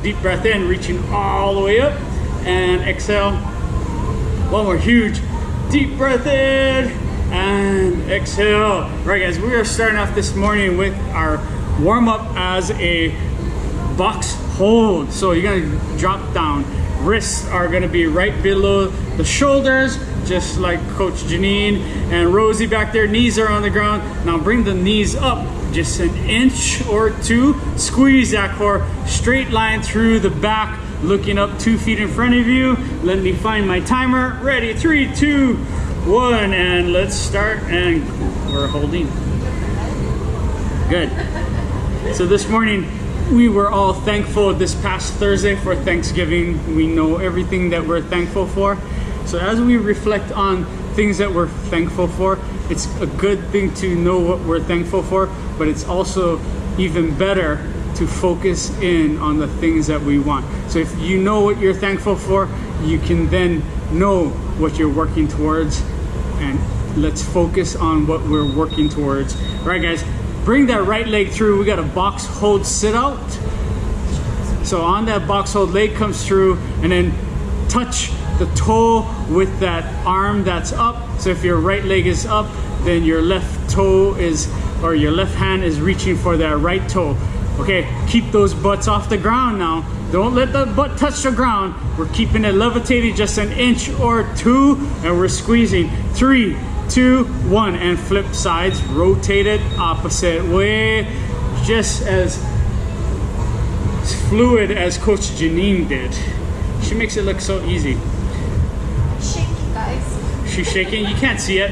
Deep breath in, reaching all the way up, and exhale. One more huge deep breath in and exhale. All right, guys, we are starting off this morning with our warm-up as a box hold. So you're gonna drop down. Wrists are gonna be right below the shoulders, just like Coach Janine and Rosie back there. Knees are on the ground. Now bring the knees up just an inch or two. Squeeze that core, straight line through the back, looking up 2 feet in front of you. Let me find my timer. Ready, 3, 2, 1, and let's start. And we're holding. Good. So this morning, we were all thankful this past Thursday for Thanksgiving. We know everything that we're thankful for. So as we reflect on things that we're thankful for, it's a good thing to know what we're thankful for, but it's also even better to focus in on the things that we want. So if you know what you're thankful for, you can then know what you're working towards, and let's focus on what we're working towards. All right, guys. Bring that right leg through. We got a box hold sit out. So on that box hold, leg comes through, and then touch the toe with that arm that's up. So if your right leg is up, then your left toe is, or your left hand is reaching for that right toe. Okay, keep those butts off the ground now. Don't let the butt touch the ground. We're keeping it levitated just an inch or two, and we're squeezing. 3, 2, 1, and flip sides, rotate it opposite way, just as fluid as Coach Janine did. She makes it look so easy. Shaky, guys. She's shaking, you can't see it.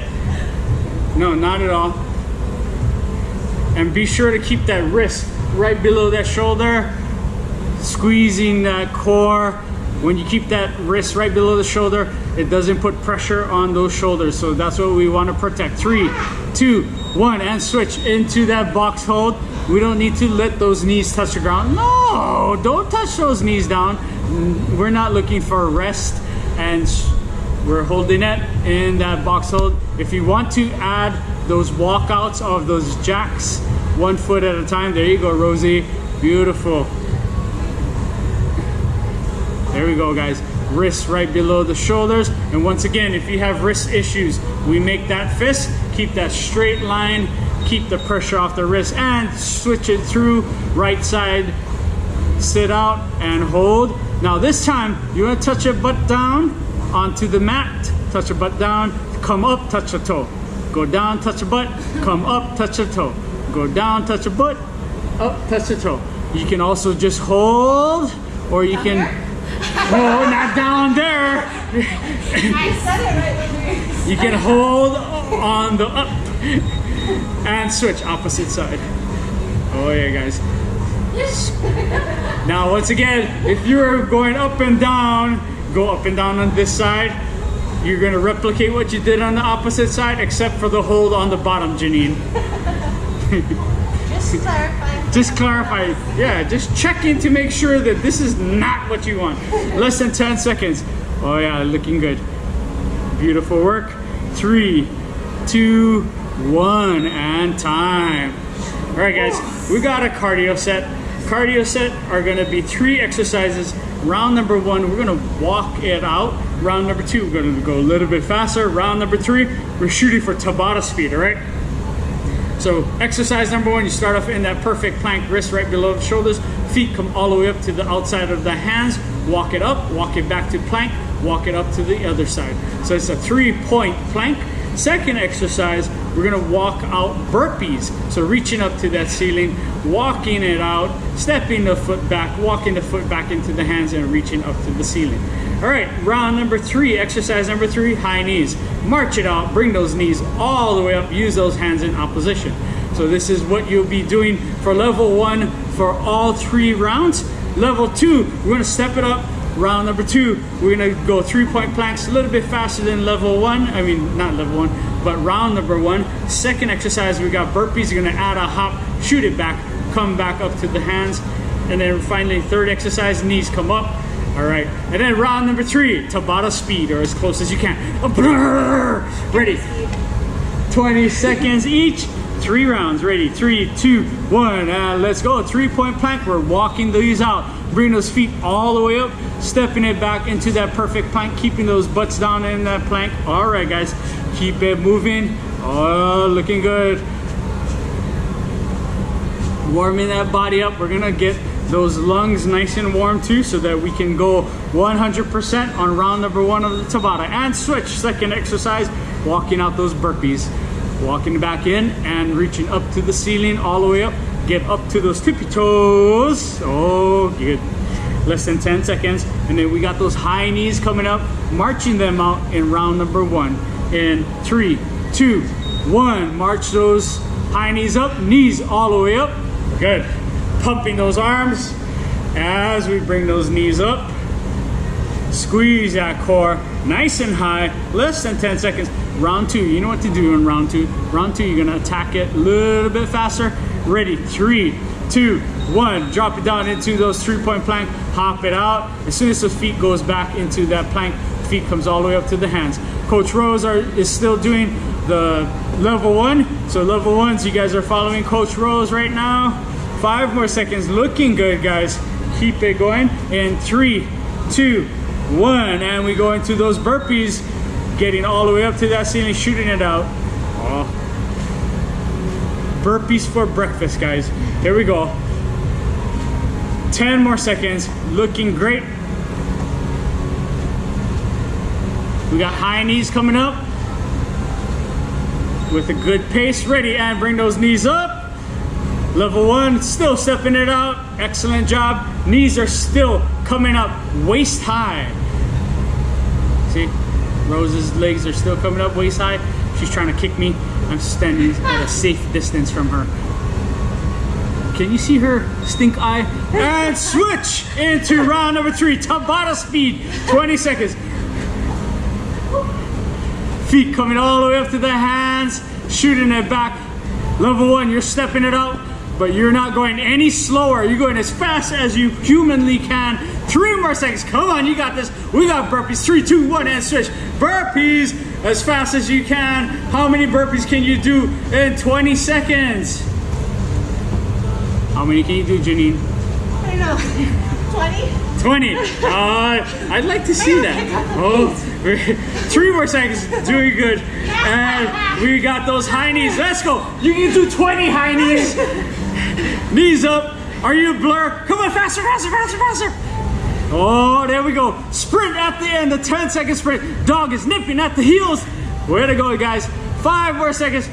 No, not at all. And be sure to keep that wrist right below that shoulder, squeezing that core. When you keep that wrist right below the shoulder, it doesn't put pressure on those shoulders. So that's what we want to protect. 3, 2, 1, and switch into that box hold. We don't need to let those knees touch the ground. No, don't touch those knees down. We're not looking for a rest, and we're holding it in that box hold. If you want to add those walkouts of those jacks, 1 foot at a time. There you go, Rosie. Beautiful. There we go, guys. Wrists right below the shoulders. And once again, if you have wrist issues, we make that fist, keep that straight line, keep the pressure off the wrist, and switch it through right side, sit out and hold. Now this time, you want to touch your butt down onto the mat, touch your butt down, come up, touch your toe. Go down, touch your butt, come up, touch your toe. Go down, touch your butt, up, touch your toe. You can also just hold, or you can, no, not down there. I said it right when you can hold on the up and switch opposite side. Oh yeah, guys. Now once again, if you're going up and down, go up and down on this side. You're gonna replicate what you did on the opposite side, except for the hold on the bottom, Janine. Just clarify. Just clarify. Yeah, just checking to make sure that this is not what you want. Less than 10 seconds. Oh yeah, looking good. Beautiful work. 3, 2, 1, and time. All right, guys, we got a cardio set. Cardio set are gonna be 3 exercises. Round number 1, we're gonna walk it out. Round number 2, we're gonna go a little bit faster. Round number 3, we're shooting for Tabata speed, all right? So exercise number 1, you start off in that perfect plank, wrist right below the shoulders, feet come all the way up to the outside of the hands, walk it up, walk it back to plank, walk it up to the other side. So it's a 3-point plank. Second exercise, we're gonna walk out burpees. So reaching up to that ceiling, walking it out, stepping the foot back, walking the foot back into the hands, and reaching up to the ceiling. All right, round number 3, exercise number 3, high knees. March it out, bring those knees all the way up, use those hands in opposition. So this is what you'll be doing for level 1 for all 3 rounds. Level 2, we're gonna step it up. Round number 2, we're gonna go 3-point planks, a little bit faster than level 1. I mean, not level 1, but round number 1. Second exercise, we got burpees. You're gonna add a hop, shoot it back, come back up to the hands. And then finally, third exercise, knees come up. All right, and then round number 3, Tabata speed, or as close as you can. Ready, 20 seconds each. 3, 3 rounds. Ready? 3, 2, 1, and let's go. 3-point plank. We're walking these out. Bring those feet all the way up, stepping it back into that perfect plank, keeping those butts down in that plank. All right, guys, keep it moving. Oh, looking good. Warming that body up. We're gonna get those lungs nice and warm too, so that we can go 100% on round number 1 of the Tabata. And switch, second exercise, walking out those burpees. Walking back in and reaching up to the ceiling, all the way up. Get up to those tippy toes. Oh, good. Less than 10 seconds. And then we got those high knees coming up, marching them out in round number 1. In 3, 2, 1. March those high knees up, knees all the way up. Good. Pumping those arms as we bring those knees up. Squeeze that core nice and high. Less than 10 seconds. Round 2, you know what to do in round 2. Round 2, you're gonna attack it a little bit faster. Ready? 3, 2, 1. Drop it down into those 3-point plank. Hop it out. As soon as the feet goes back into that plank, feet comes all the way up to the hands. Coach Rose is still doing the level 1. So level 1s, you guys are following Coach Rose right now. 5 more seconds. Looking good, guys. Keep it going. In 3, 2, 1. And we go into those burpees. Getting all the way up to that ceiling, shooting it out. Oh. Burpees for breakfast, guys. Here we go. 10 more seconds. Looking great. We got high knees coming up with a good pace. Ready, and bring those knees up. Level 1, still stepping it out. Excellent job. Knees are still coming up waist high. See? Rose's legs are still coming up waist high. She's trying to kick me. I'm standing at a safe distance from her. Can you see her stink eye? And switch into round number 3. Tabata speed. 20 seconds. Feet coming all the way up to the hands. Shooting it back. Level 1, you're stepping it out, but you're not going any slower. You're going as fast as you humanly can. 3 more seconds. Come on, you got this. We got burpees. 3, 2, 1, and switch. Burpees as fast as you can. How many burpees can you do in 20 seconds? How many can you do, Janine? I don't know. 20? 20. I'd like to see that. Oh, 3 more seconds. Doing good. And we got those high knees. Let's go. You can do 20 high knees. Knees up. Are you a blur? Come on, faster, faster, faster, faster. Oh, there we go. Sprint at the end, the 10-second sprint. Dog is nipping at the heels. Way to go, guys. 5 more seconds.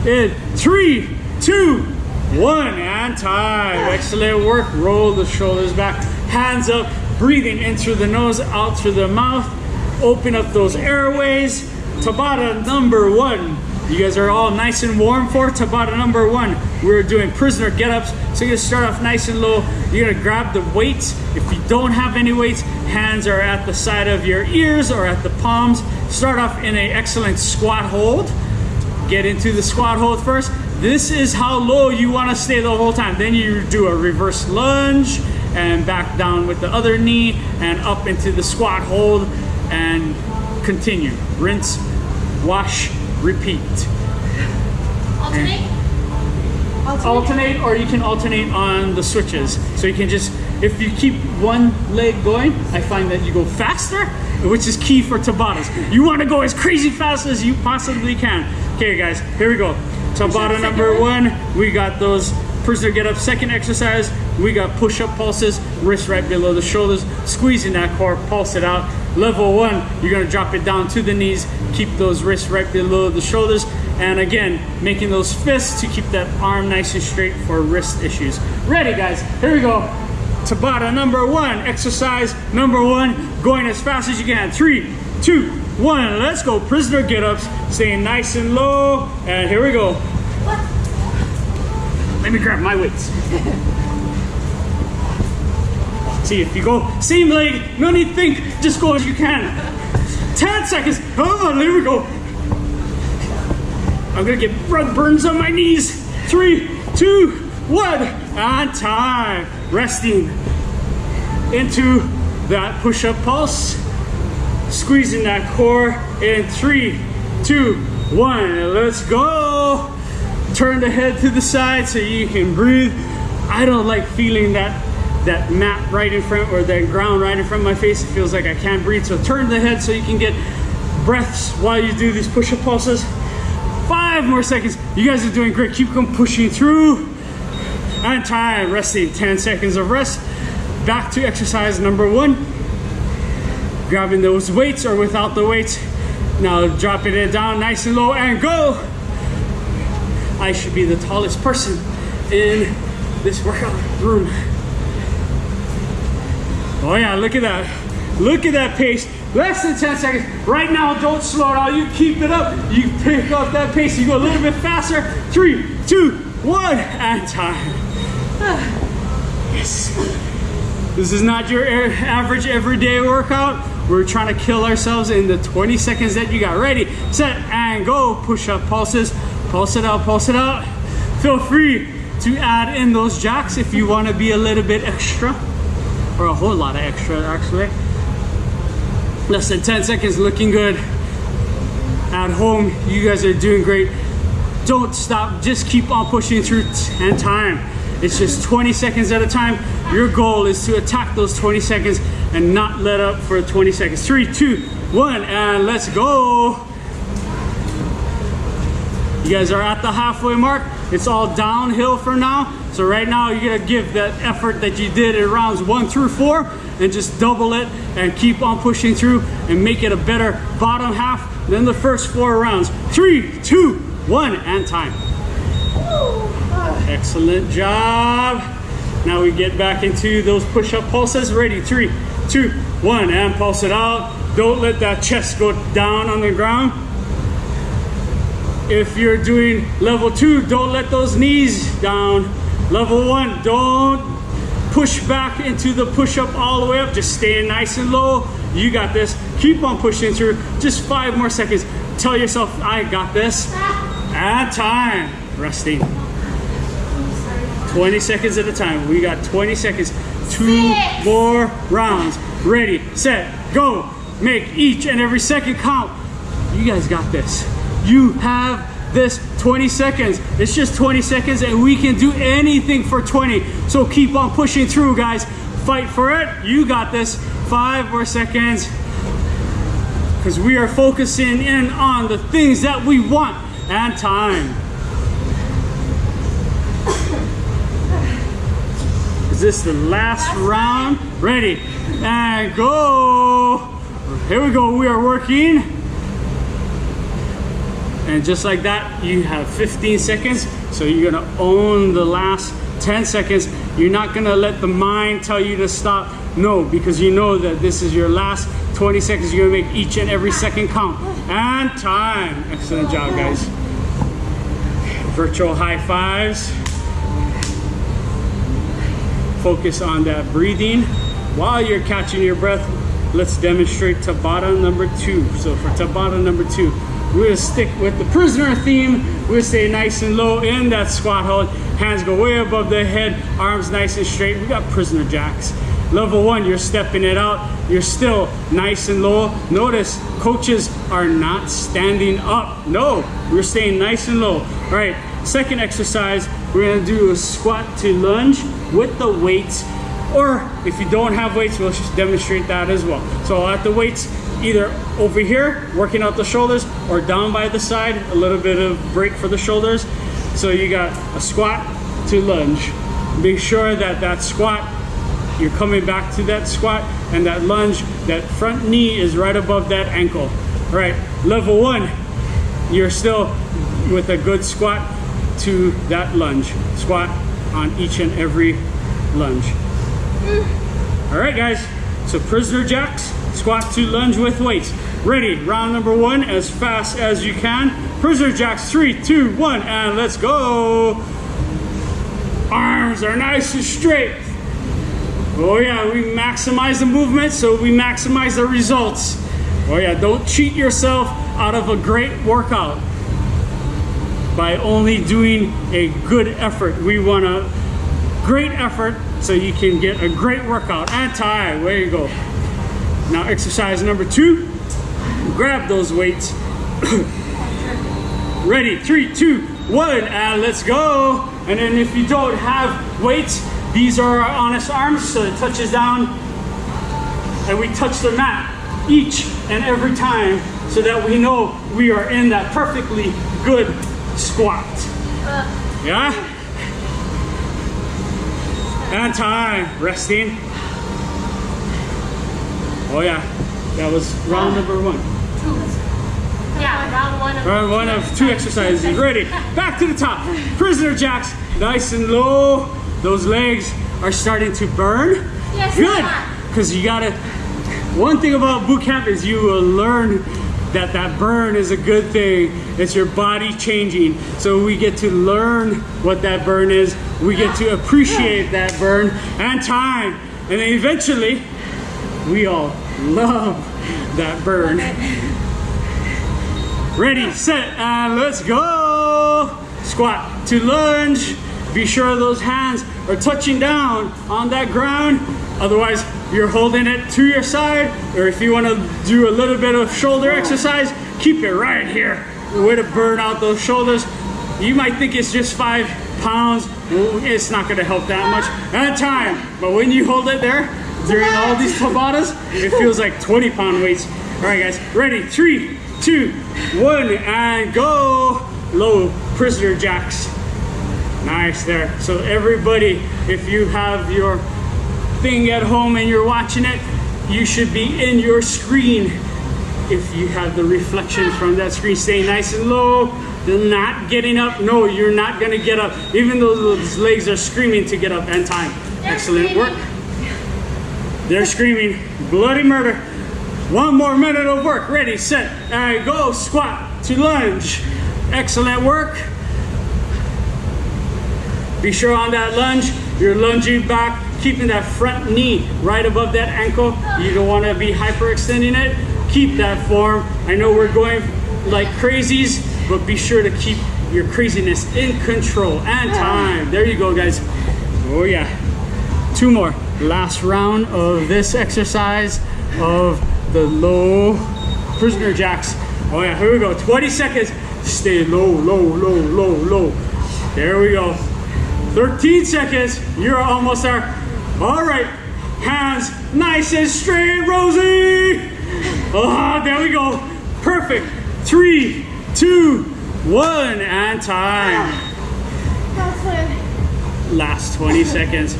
In 3, 2, 1, and time. Excellent work. Roll the shoulders back. Hands up. Breathing in through the nose, out through the mouth. Open up those airways. Tabata number 1. You guys are all nice and warm for Tabata number 1. We're doing prisoner get-ups. So you're gonna start off nice and low. You're gonna grab the weights. If you don't have any weights, hands are at the side of your ears or at the palms. Start off in an excellent squat hold. Get into the squat hold first. This is how low you wanna stay the whole time. Then you do a reverse lunge and back down with the other knee and up into the squat hold and continue. Rinse, wash, repeat. Alternate? Alternate, or you can alternate on the switches. So you can just, if you keep one leg going, I find that you go faster, which is key for Tabatas. You want to go as crazy fast as you possibly can. Okay, guys, here we go. Tabata number 1, we got those prisoner get up. Second exercise, we got push-up pulses, wrist right below the shoulders, squeezing that core, pulse it out. Level 1, you're gonna drop it down to the knees, keep those wrists right below the shoulders, and again, making those fists to keep that arm nice and straight for wrist issues. Ready, guys, here we go. Tabata number 1, exercise number 1, going as fast as you can. 3, 2, 1, let's go. Prisoner get-ups, staying nice and low, and here we go. Let me grab my weights. See, if you go same leg, no need to think, just go as you can. 10 seconds, come on, here we go. I'm gonna get rug burns on my knees. 3, 2, 1, and time. Resting into that push-up pulse. Squeezing that core in 3, 2, 1, let's go. turn the head to the side so you can breathe. I don't like feeling that mat right in front or the ground right in front of my face. It feels like I can't breathe. So turn the head so you can get breaths while you do these push-up pulses. 5 more seconds. You guys are doing great. Keep on pushing through. And time. Resting. 10 seconds of rest. Back to exercise number 1. Grabbing those weights or without the weights. Now dropping it down nice and low and go. I should be the tallest person in this workout room. Oh yeah, look at that. Look at that pace. Less than 10 seconds. Right now, don't slow down. You keep it up. You pick up that pace. You go a little bit faster. 3, 2, 1, and time. Yes. This is not your average everyday workout. We're trying to kill ourselves in the 20 seconds that you got. Ready, set, and go. Push up pulses. Pulse it out, pulse it out. Feel free to add in those jacks if you want to be a little bit extra. Or a whole lot of extra, actually. Less than 10 seconds, looking good. At home, you guys are doing great. Don't stop, just keep on pushing through 10 time. It's just 20 seconds at a time. Your goal is to attack those 20 seconds and not let up for 20 seconds. 3, 2, 1, and let's go. You guys are at the halfway mark. It's all downhill for now. So right now, you're gonna give that effort that you did in rounds 1 through 4 and just double it and keep on pushing through and make it a better bottom half than the first 4 rounds. 3, 2, 1, and time. Excellent job. Now we get back into those push-up pulses. Ready, 3, 2, 1, and pulse it out. Don't let that chest go down on the ground. If you're doing level 2, don't let those knees down. Level 1, don't push back into the push-up all the way up. Just stay nice and low. You got this. Keep on pushing through. Just 5 more seconds. Tell yourself, I got this. And time. Resting. 20 seconds at a time. We got 20 seconds. 2 more rounds. Ready, set, go. Make each and every second count. You guys got this. You have this. 20 seconds. It's just 20 seconds and we can do anything for 20. So keep on pushing through, guys. Fight for it. You got this. 5 more seconds. Because we are focusing in on the things that we want. And time. Is this the last round? Ready, and go. Here we go. We are working. And just like that, you have 15 seconds. So you're gonna own the last 10 seconds. You're not gonna let the mind tell you to stop. No, because you know that this is your last 20 seconds. You're gonna make each and every second count. And time. Excellent job, guys. Virtual high fives. Focus on that breathing. While you're catching your breath, let's demonstrate Tabata number 2. So for Tabata number 2, we're gonna stick with the prisoner theme. We'll stay nice and low in that squat hold. Hands go way above the head, arms nice and straight. We got prisoner jacks. Level 1, you're stepping it out. You're still nice and low. Notice, coaches are not standing up. No, we're staying nice and low. All right, second exercise, we're gonna do a squat to lunge with the weights. Or if you don't have weights, we'll just demonstrate that as well. So at the weights, either over here, working out the shoulders, or down by the side, a little bit of break for the shoulders. So you got a squat to lunge. Make sure that that squat, you're coming back to that squat, and that lunge, that front knee is right above that ankle. All right, level 1, you're still with a good squat to that lunge. Squat on each and every lunge. All right, guys, so prisoner jacks, squat to lunge with weights. Ready, round number 1, as fast as you can. Prisoner jacks, 3, 2, 1, and let's go. Arms are nice and straight. Oh yeah, we maximize the movement, so we maximize the results. Oh yeah, don't cheat yourself out of a great workout by only doing a good effort. We want a great effort so you can get a great workout. And time, there you go. Now exercise number 2, grab those weights. Ready, 3, 2, 1, and let's go. And then if you don't have weights, these are our honest arms, so it touches down and we touch the mat each and every time so that we know we are in that perfectly good squat. Yeah? And time, resting. Oh yeah, that was round number 1. Yeah, Round one of 2 exercises. Ready? Back to the top. Prisoner jacks, nice and low. Those legs are starting to burn. Yes, good, because you gotta. One thing about boot camp is you will learn that burn is a good thing. It's your body changing. So we get to learn what that burn is. We get to appreciate that burn and time. And then eventually, we all love that burn. Ready, set, and let's go. Squat to lunge. Be sure those hands are touching down on that ground. Otherwise, you're holding it to your side. Or if you want to do a little bit of shoulder exercise, keep it right here. Way to burn out those shoulders. You might think it's just 5 pounds. Well, it's not going to help that much at time. But when you hold it there during all these Tabatas, it feels like 20-pound weights. All right, guys, ready? 3, 2, 1, and go. Low prisoner jacks. Nice there. So everybody, if you have your thing at home and you're watching it, you should be in your screen. If you have the reflection from that screen, stay nice and low. They're not getting up. No, you're not gonna get up. Even though those legs are screaming to get up and time. Excellent work. They're screaming bloody murder. 1 more minute of work. Ready, set, and go. Squat to lunge. Excellent work. Be sure on that lunge, you're lunging back, keeping that front knee right above that ankle. You don't want to be hyperextending it. Keep that form. I know we're going like crazies, but be sure to keep your craziness in control and time. There you go, guys. Oh yeah. 2 more. Last round of this exercise of the low prisoner jacks. Oh yeah, here we go. 20 seconds. Stay low, low, low, low, low. There we go. 13 seconds. You're almost there. All right. Hands nice and straight, Rosie. Oh, there we go. Perfect. 3, 2, 1, and time. Last 20 seconds.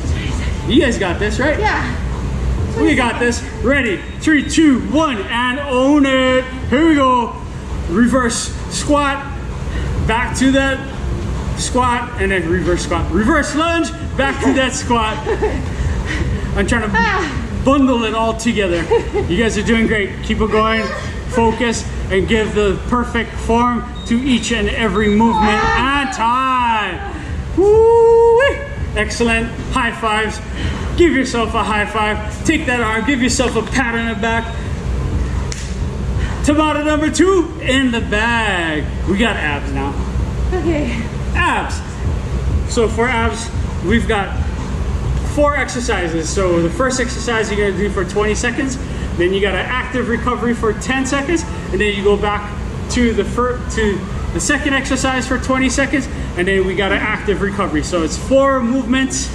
You guys got this, right? Yeah. We got this. Ready? 3, 2, 1, and own it. Here we go. Reverse squat. Back to that squat, and then reverse squat. Reverse lunge. Back to that squat. I'm trying to bundle it all together. You guys are doing great. Keep it going. Focus and give the perfect form to each and every movement and time. Woo-wee. Excellent. High fives. Give yourself a high five. Take that arm. Give yourself a pat on the back. Tabata number 2 in the bag. We got abs now. Okay. Abs. So for abs, we've got 4 exercises. So the first exercise you're gonna do for 20 seconds, then you got an active recovery for 10 seconds, and then you go back to the second exercise for 20 seconds, and then we got an active recovery. So it's 4 movements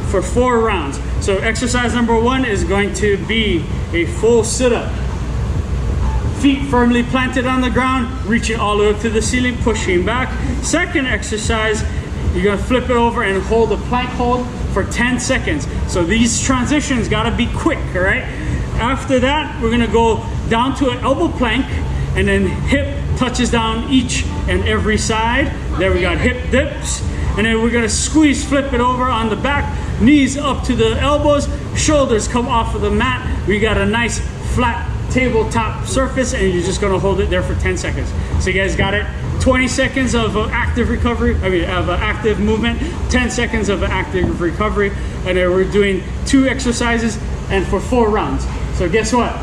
for 4 rounds. So exercise number 1 is going to be a full sit-up. Feet firmly planted on the ground, reaching all the way up to the ceiling, pushing back. Second exercise, you're gonna flip it over and hold a plank hold for 10 seconds. So these transitions gotta be quick, all right? After that, we're gonna go down to an elbow plank, and then hip touches down each and every side. There we got hip dips. And then we're gonna squeeze, flip it over on the back, knees up to the elbows, shoulders come off of the mat. We got a nice flat tabletop surface, and you're just gonna hold it there for 10 seconds. So you guys got it? 20 seconds of active recovery, of active movement, 10 seconds of active recovery, and then we're doing 2 exercises and for 4 rounds. So guess what?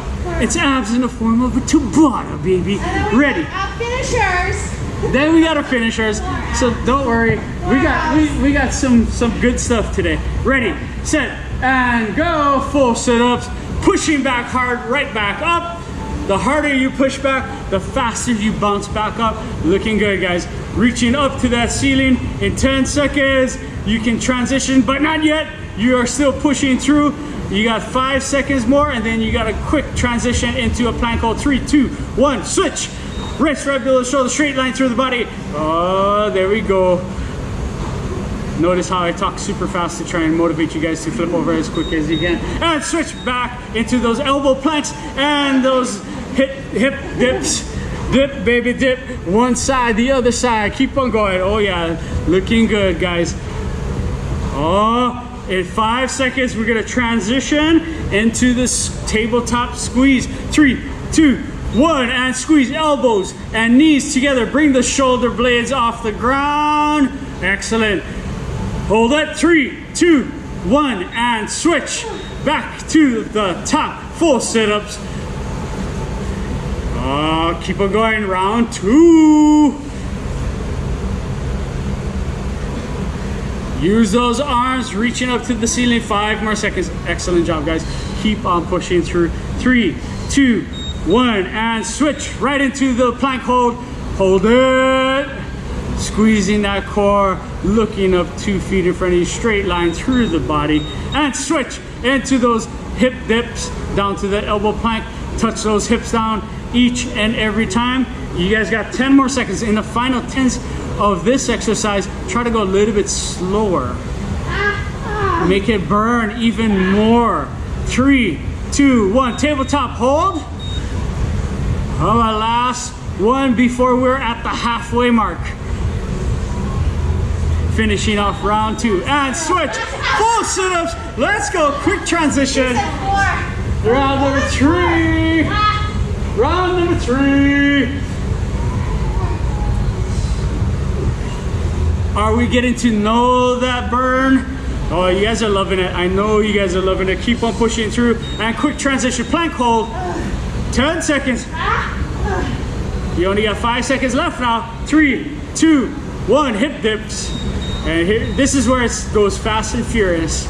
It's abs in the form of a Tabata, baby. Ready? Finishers. Then we got our finishers. So don't worry, we got some good stuff today. Ready, set, and go. Full sit-ups, pushing back hard, right back up. The harder you push back, the faster you bounce back up. Looking good, guys. Reaching up to that ceiling in 10 seconds. You can transition, but not yet. You are still pushing through. You got 5 seconds more, and then you got a quick transition into a plank hold. 3, 2, 1, switch. Wrist right below the shoulder, straight line through the body. Oh, there we go. Notice how I talk super fast to try and motivate you guys to flip over as quick as you can. And switch back into those elbow planks and those hip dips. Dip, baby, dip. One side, the other side. Keep on going. Oh yeah, looking good, guys. Oh, in 5 seconds, we're gonna transition into this tabletop squeeze. 3, 2, 1, and squeeze elbows and knees together. Bring the shoulder blades off the ground. Excellent. Hold it. 3, 2, 1, and switch back to the top. Full sit-ups. Keep on going. Round 2. Use those arms, reaching up to the ceiling. 5 more seconds. Excellent job, guys. Keep on pushing through. 3, 2, 1, and switch right into the plank hold. Hold it. Squeezing that core, looking up 2 feet in front of you, straight line through the body, and switch into those hip dips down to the elbow plank. Touch those hips down each and every time. You guys got 10 more seconds. In the final 10s of this exercise, try to go a little bit slower. Make it burn even more. 3, 2, 1, tabletop hold. Our last one before we're at the halfway mark. Finishing off round 2 and switch. Full sit-ups. Let's go. Quick transition. Round number 3. Round number 3. Are we getting to know that burn? Oh, you guys are loving it. I know you guys are loving it. Keep on pushing through. And quick transition. Plank hold. 10 seconds. You only got 5 seconds left now. 3, 2, 1. Hip dips. And here, this is where it goes fast and furious.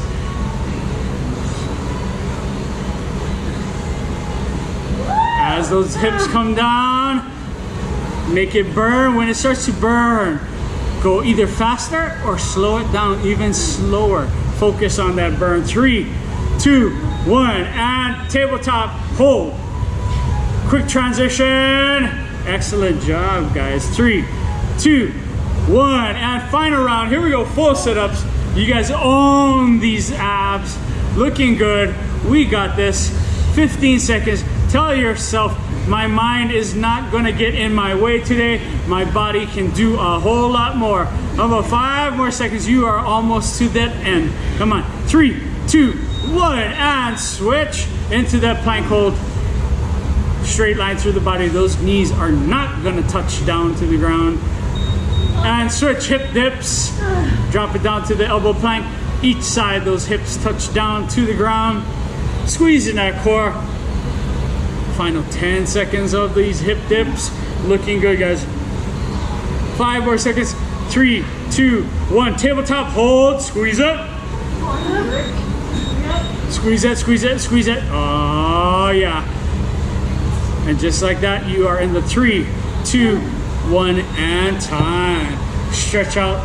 As those hips come down, make it burn. When it starts to burn, go either faster or slow it down even slower. Focus on that burn. 3, 2, 1, and tabletop hold. Quick transition. Excellent job, guys. 3, 2, 1, and final round. Here we go. Full sit-ups. You guys own these abs. Looking good. We got this. 15 seconds. Tell yourself, my mind is not gonna get in my way today. My body can do a whole lot more. How about 5 more seconds? You are almost to that end. Come on. 3, 2, 1, and switch into that plank hold. Straight line through the body. Those knees are not gonna touch down to the ground. And switch hip dips. Drop it down to the elbow plank. Each side, those hips touch down to the ground. Squeezing that core. Final 10 seconds of these hip dips. Looking good, guys. 5 more seconds. 3, 2, 1. Tabletop hold. Squeeze it. Squeeze it, squeeze it, squeeze it. Oh, yeah. And just like that, you are in the 3, 2, 1, and time. Stretch out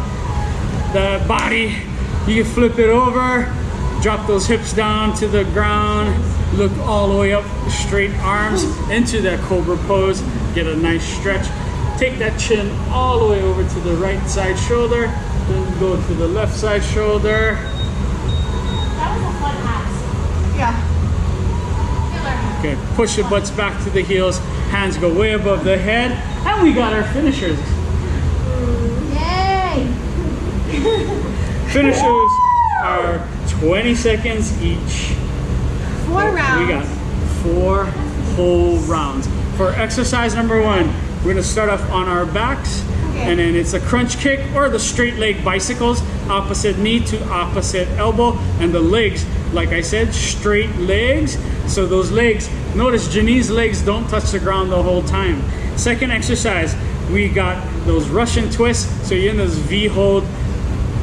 the body. You can flip it over. Drop those hips down to the ground. Look all the way up. Straight arms into that cobra pose. Get a nice stretch. Take that chin all the way over to the right side shoulder. Then go to the left side shoulder. That was a fun house. Yeah. Okay, push the butts back to the heels. Hands go way above the head. And we got our finishers. Yay! Finishers are 20 seconds each. 4 rounds. We got 4 whole rounds. For exercise number 1, we're gonna start off on our backs, and then it's a crunch kick or the straight leg bicycles, opposite knee to opposite elbow, and the legs, like I said, straight legs. So those legs, notice Janine's legs don't touch the ground the whole time. Second exercise, we got those Russian twists. So you're in this V hold.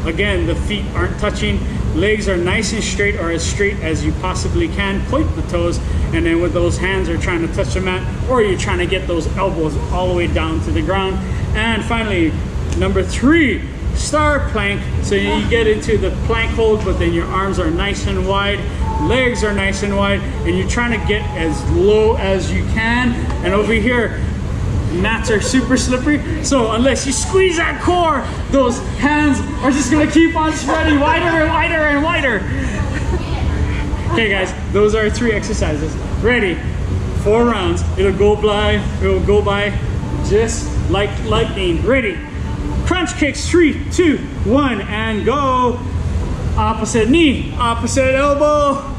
Again, the feet aren't touching. legs are nice and straight, or as straight as you possibly can. Point the toes, and then with those hands are trying to touch the mat, or you're trying to get those elbows all the way down to the ground. And finally, number 3, star plank. So you get into the plank hold, but then your arms are nice and wide, legs are nice and wide, and you're trying to get as low as you can. And over here, mats are super slippery, so unless you squeeze that core, those hands are just gonna keep on spreading wider and wider and wider. Okay guys, those are 3 exercises. Ready? 4 rounds. It'll go by just like lightning. Ready? Crunch kicks, 3, 2, 1, and go. Opposite knee, opposite elbow.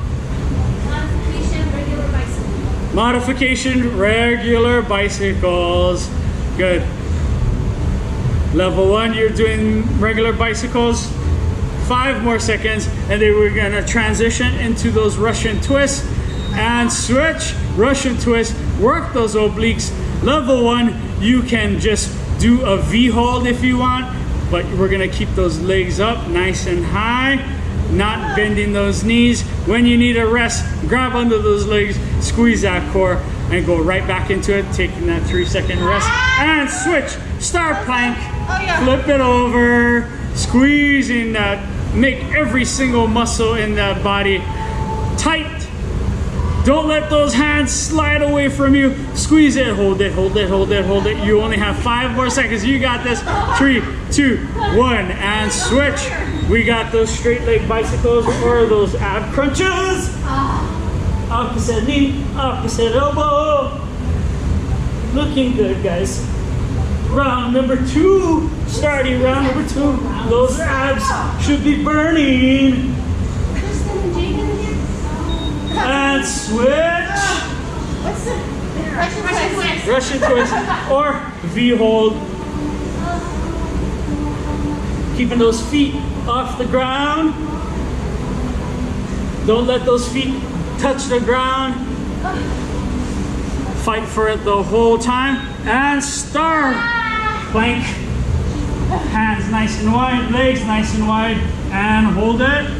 Modification, regular bicycles. Good. Level 1, you're doing regular bicycles. 5 more seconds, and then we're gonna transition into those Russian twists and switch. Russian twist, work those obliques. Level 1, you can just do a V hold if you want, but we're gonna keep those legs up nice and high, not bending those knees. When you need a rest, grab under those legs, squeeze that core, and go right back into it, taking that 3-second rest, and switch. Star plank, flip it over, squeezing that, make every single muscle in that body tight. Don't let those hands slide away from you. Squeeze it, hold it, hold it, hold it, hold it. You only have 5 more seconds. You got this. 3, 2, 1, and switch. We got those straight leg bicycles or those ab crunches. Opposite knee, opposite elbow. Looking good, guys. Round number 2. Starting round number 2. Those abs should be burning. And switch. What's the Russian twist? Russian twist or V hold. Keeping those feet off the ground. Don't let those feet touch the ground. Fight for it the whole time. And star plank. Hands nice and wide, legs nice and wide, and hold it.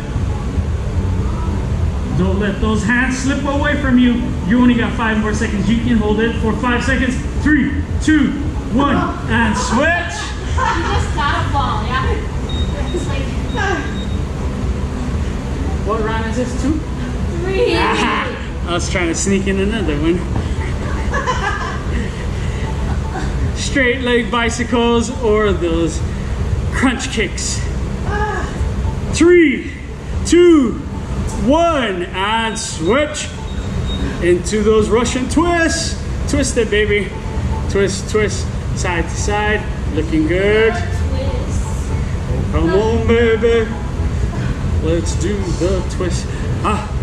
Don't let those hands slip away from you. You only got 5 more seconds. You can hold it for 5 seconds. 3, 2, 1, and switch. You just gotta fall, yeah? It's like... What round is this? 2? 3. I was trying to sneak in another one. Straight leg bicycles or those crunch kicks. 3, 2, 1, and switch into those Russian twists. Twist it, baby. Twist, twist, side to side. Looking good. Come on, baby. Let's do the twist.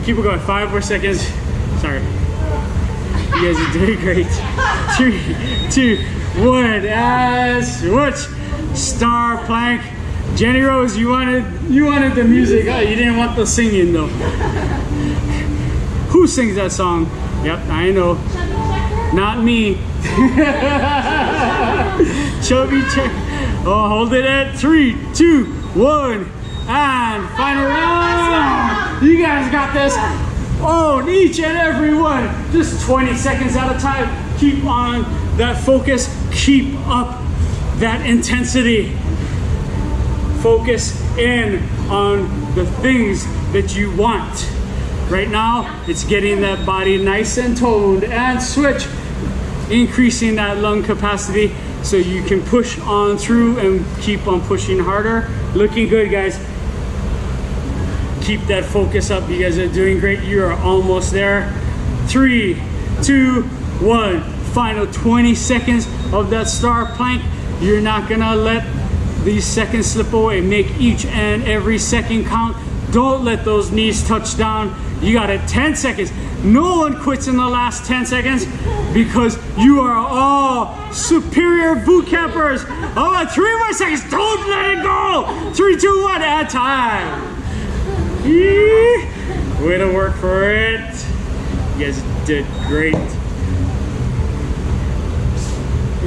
Keep it going. 5 more seconds. Sorry. You guys are doing great. 3, 2, 1, and switch. Star plank. Jenny Rose, you wanted the music. Oh, you didn't want the singing though. Who sings that song? Yep, I know. Not me. Chubby check. Oh, hold it at 3, 2, 1, and final round. You guys got this. Own each and every one. Just 20 seconds at a time. Keep on that focus. Keep up that intensity. Focus in on the things that you want. Right now, it's getting that body nice and toned, and switch, increasing that lung capacity so you can push on through and keep on pushing harder. Looking good, guys. Keep that focus up. You guys are doing great. You are almost there. 3, 2, 1. Final 20 seconds of that star plank. You're not gonna let these seconds slip away. Make each and every second count. Don't let those knees touch down. You got it. 10 seconds. No one quits in the last 10 seconds because you are all superior boot campers. All right, 3 more seconds. Don't let it go. 3, 2, 1, at time. Way to work for it. You guys did great.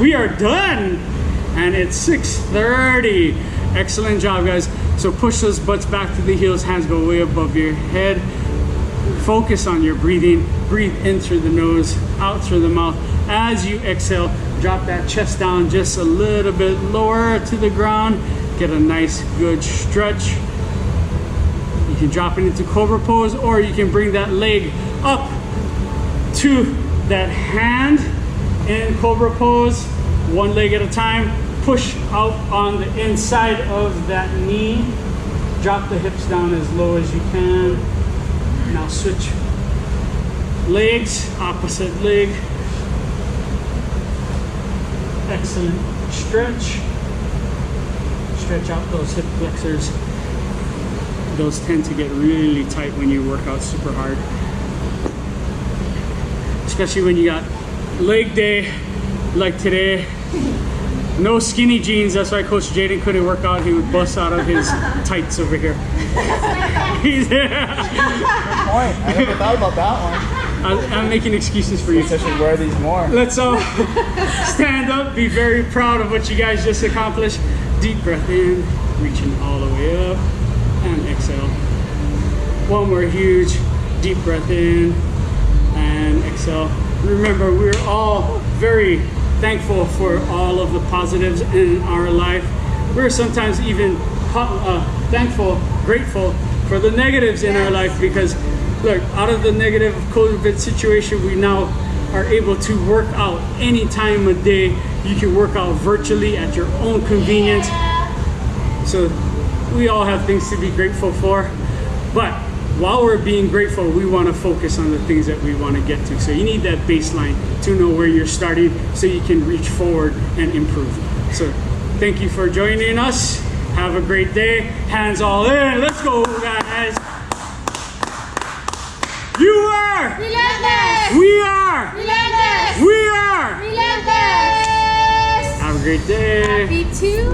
We are done. And it's 6:30. Excellent job, guys. So push those butts back to the heels, hands go way above your head. Focus on your breathing. Breathe in through the nose, out through the mouth. As you exhale, drop that chest down just a little bit lower to the ground. Get a nice good stretch. You can drop it into cobra pose, or you can bring that leg up to that hand in cobra pose, one leg at a time. Push out on the inside of that knee. Drop the hips down as low as you can. Now switch legs, opposite leg. Excellent stretch. Stretch out those hip flexors. Those tend to get really tight when you work out super hard. Especially when you got leg day like today. No skinny jeans, that's why Coach Jaden couldn't work out. He would bust out of his tights over here. He's Good point. I never thought about that one. I'm making excuses for you. I should wear these more. Let's all stand up, be very proud of what you guys just accomplished. Deep breath in, reaching all the way up, and exhale. One more huge deep breath in, and exhale. Remember, we're all very thankful for all of the positives in our life. We're sometimes even thankful, grateful for the negatives in our life, because look, out of the negative COVID situation, we now are able to work out any time of day. You can work out virtually at your own convenience. So we all have things to be grateful for, but while we're being grateful, we want to focus on the things that we want to get to. So you need that baseline to know where you're starting so you can reach forward and improve. So thank you for joining us. Have a great day. Hands all in. Let's go, guys. You are. Relentless. We are. Relentless. We are. Relentless. Have a great day. Happy 2.